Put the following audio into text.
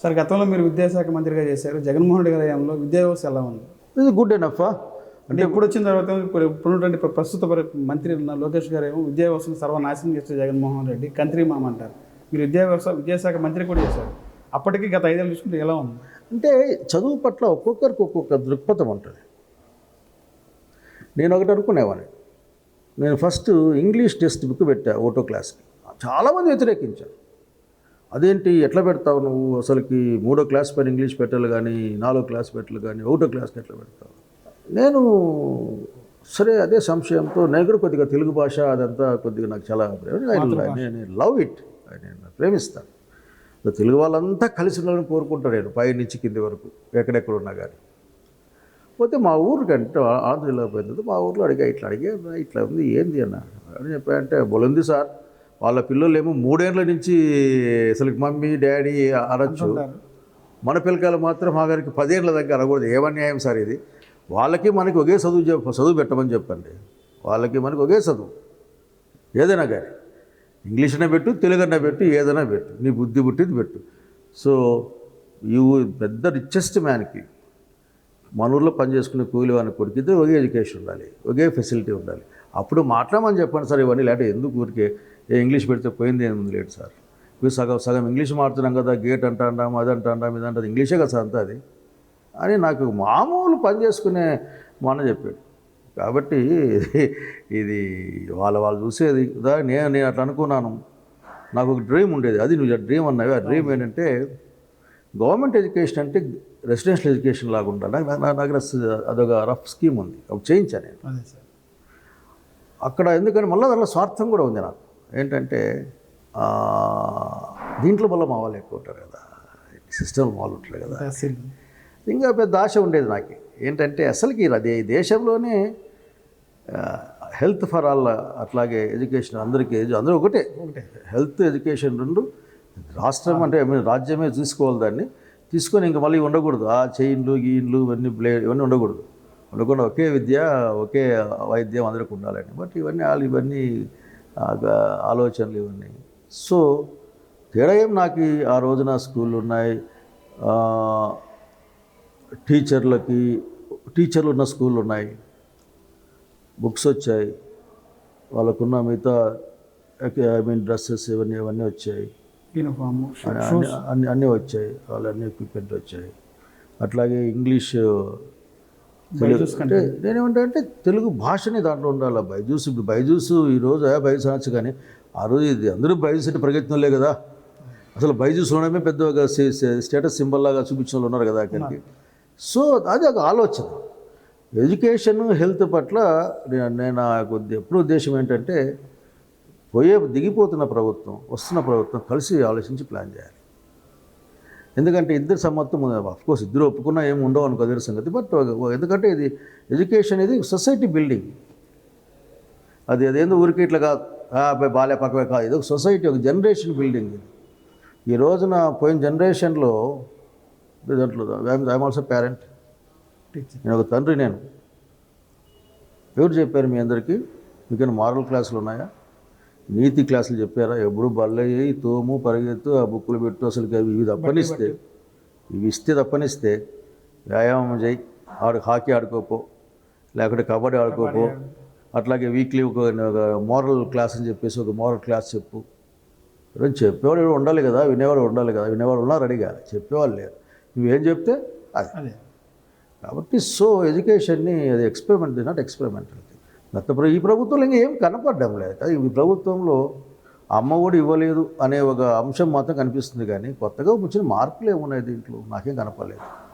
Sir గతంలో మీరు విద్యాశాఖ మంత్రిగా చేశారు. జగన్మోహన్ రెడ్డి గారి హయాంలో విద్యా వ్యవస్థ ఎలా ఉంది? ఇది గుడ్ ఎనఫ్. అంటే ఇప్పుడు వచ్చిన తర్వాత ఇప్పుడున్నటువంటి ప్రస్తుత మంత్రి ఉన్న లోకేష్ గారు ఏమో విద్యా వ్యవస్థను సర్వనాశనం చేస్తే జగన్మోహన్ రెడ్డి కంత్రి మామ అంటారు. మీరు విద్యాశాఖ మంత్రి కూడా చేశారు. అప్పటికి గత 5 ఏళ్ళు చూసుకుంటే ఎలా ఉంది? అంటే చదువు పట్ల ఒక్కొక్కరికి ఒక్కొక్క దృక్పథం ఉంటుంది. నేను ఒకటి అనుకునేవాడిని. నేను ఫస్ట్ ఇంగ్లీష్ టెక్స్ట్ బుక్ పెట్టా ఒకటో క్లాస్కి. చాలామంది వ్యతిరేకించారు. అదేంటి ఎట్లా పెడతావు నువ్వు, అసలుకి 3వ క్లాస్ పైన ఇంగ్లీష్ పెట్టాలి కానీ 4వ క్లాస్ పెట్టాలి కానీ 1వ క్లాస్కి ఎట్లా పెడతావు? నేను సరే అదే సంశయంతో నేను కూడా కొద్దిగా తెలుగు భాష అదంతా కొద్దిగా నాకు చాలా నేను లవ్ ఇట్, నేను ప్రేమిస్తాను. తెలుగు వాళ్ళంతా కలిసి ఉండాలని కోరుకుంటాను నేను, పై నుంచి కింది వరకు ఎక్కడెక్కడ ఉన్నా కానీ. పోతే మా ఊరికంటే ఆంధ్రలో పోయింది, మా ఊర్లో అడిగా ఇట్లా ఉంది ఏంది అన్న అని చెప్పారంటే బొలుంది సార్, వాళ్ళ పిల్లలు ఏమో 3 ఏళ్ళ నుంచి అసలు మమ్మీ డాడీ అనొచ్చు, మన పిల్లకాయలు మాత్రం మా గారికి 10 ఏళ్ళ దగ్గర అనకూడదు. ఏమన్యాయం సార్ ఇది. వాళ్ళకి మనకి ఒకే చదువు పెట్టమని చెప్పండి. వాళ్ళకి మనకి ఒకే చదువు ఏదైనా కానీ, ఇంగ్లీష్ అనే పెట్టు, తెలుగు అనే పెట్టు, ఏదైనా పెట్టు, నీ బుద్ధి పుట్టింది పెట్టు. సో పెద్ద రిచెస్ట్ మ్యాన్కి మన ఊళ్ళో పనిచేసుకునే కూలి వాని కొడుకు ఒకే ఎడ్యుకేషన్ ఉండాలి, ఒకే ఫెసిలిటీ ఉండాలి. అప్పుడు మాట్లాడమని చెప్పండి సార్ ఇవన్నీ. లేకపోతే ఎందుకు ఊరికే ఇంగ్లీష్ పెడితే పోయింది ఏముంది లేదు సార్. ఇప్పుడు సగం ఇంగ్లీష్ మాడుతున్నాం కదా, గేట్ అంటాం, అది అంటాం, ఇది అంటుంది, ఇంగ్లీషే కదా సార్ అంతా అది అని నాకు మామూలు పని చేసుకునే మొన్న చెప్పాడు. కాబట్టి ఇది వాళ్ళు చూసేది నేను అట్లా అనుకున్నాను. నాకు ఒక డ్రీమ్ ఉండేది, అది నువ్వు డ్రీమ్ అన్నావు. ఆ డ్రీమ్ ఏంటంటే గవర్నమెంట్ ఎడ్యుకేషన్ అంటే రెసిడెన్షియల్ ఎడ్యుకేషన్ లాగా ఉండాలి. నాకు అదొక రఫ్ స్కీమ్ ఉంది, అప్పుడు చేయించాను నేను అక్కడ. ఎందుకని మళ్ళీ దాంట్లో స్వార్థం కూడా ఉంది నాకు. ఏంటంటే దీంట్లో మళ్ళీ మా వాళ్ళు ఎక్కువ ఉంటారు కదా, సిస్టమ్ వాళ్ళు ఉంటారు కదా. ఇంకా పెద్ద ఆశ ఉండేది నాకు. ఏంటంటే అసలుకి అది దేశంలోనే హెల్త్ ఫర్ ఆల్, అట్లాగే ఎడ్యుకేషన్ అందరికీ, అందరూ ఒకటే హెల్త్ ఎడ్యుకేషన్ రెండు. రాష్ట్రం అంటే రాజ్యమే తీసుకోవాలి, దాన్ని తీసుకొని ఇంకా మళ్ళీ ఉండకూడదు. ఆ చైన్లు గీన్లు ఇవన్నీ ఇవన్నీ ఉండకూడదు. ఉండకుండా ఒకే విద్య ఒకే వైద్యం అందరికి ఉండాలని. బట్ ఇవన్నీ ఆలోచనలు ఇవన్నీ. సో తేడా ఏం నాకు ఆ రోజున స్కూళ్ళు ఉన్నాయి, టీచర్లు ఉన్న స్కూళ్ళు ఉన్నాయి, బుక్స్ వచ్చాయి, వాళ్ళకున్న మిగతా డ్రెస్సెస్ ఇవన్నీ వచ్చాయి, యూనిఫామ్ అన్నీ వచ్చాయి, వాళ్ళన్నీ ఎక్విప్మెంట్ వచ్చాయి. అట్లాగే ఇంగ్లీష్ అంటే నేనేమంటే తెలుగు భాషని దాంట్లో ఉండాలి. బైజూస్ ఇప్పుడు బైజూస్ ఈరోజు బైజూస్ అనొచ్చు, కానీ ఆ రోజు ఇది అందరూ బైజూస్ అంటే ప్రయత్నంలే కదా. అసలు బైజూస్ ఉండడమే పెద్ద ఒక స్టేటస్ సింబల్ లాగా చూపించిన వాళ్ళు ఉన్నారు కదా అక్కడికి. సో అది ఒక ఆలోచన. ఎడ్యుకేషన్ హెల్త్ పట్ల నేను ఎప్పుడు ఉద్దేశం ఏంటంటే దిగిపోతున్న ప్రభుత్వం వస్తున్న ప్రభుత్వం కలిసి ఆలోచించి ప్లాన్ చేయాలి. ఎందుకంటే ఇద్దరు సమ్మతం, అఫ్కోర్స్ ఇద్దరు ఒప్పుకున్నా ఏమి ఉండవు అనుకో అదే సంగతి. బట్ ఎందుకంటే ఇది ఎడ్యుకేషన్ ఇది సొసైటీ బిల్డింగ్. అదేందో ఊరికి ఇట్లా కాదు, బాలే పక్కవే కాదు, ఇది ఒక సొసైటీ, ఒక జనరేషన్ బిల్డింగ్. ఇది ఈ రోజున పోయిన జనరేషన్లో దాంట్లో ఐఎమ్ ఆల్సో పేరెంట్, నేను ఒక తండ్రి. నేను ఎవరు చెప్పారు మీ అందరికీ? మీకైనా మారల్ క్లాసులు ఉన్నాయా, నీతి క్లాసులు చెప్పారా? ఎప్పుడు బల్లయ్యి తోము పరిగెత్తు, ఆ బుక్కులు పెట్టు, అసలు ఇవి ఇస్తే తప్పనిస్తే వ్యాయామం చేయి, హాకీ ఆడుకోపో, లేకుంటే కబడ్డీ ఆడుకోపో. అట్లాగే వీక్లీ ఒక మోరల్ క్లాస్ అని చెప్పేసి ఒక మోరల్ క్లాస్ చెప్పు. చెప్పేవాడు ఉండాలి కదా, వినేవాడు ఉండాలి కదా. వినేవాడు ఉన్నారు అడిగా, చెప్పేవాళ్ళు లేరు. నువ్వేం చెప్తే అది. కాబట్టి సో ఎడ్యుకేషన్ని అది ఎక్స్పెరిమెంట్, నాట్ ఎక్స్పెరిమెంటల్. ఈ ప్రభుత్వంలో ఇంకా ఏం కనపడడం లేదు. ఈ ప్రభుత్వంలో అమ్మ కూడా ఇవ్వలేదు అనే ఒక అంశం మాత్రం కనిపిస్తుంది, కానీ కొత్తగా వచ్చిన మార్పులు ఏమున్నాయి దీంట్లో నాకేం కనపడలేదు.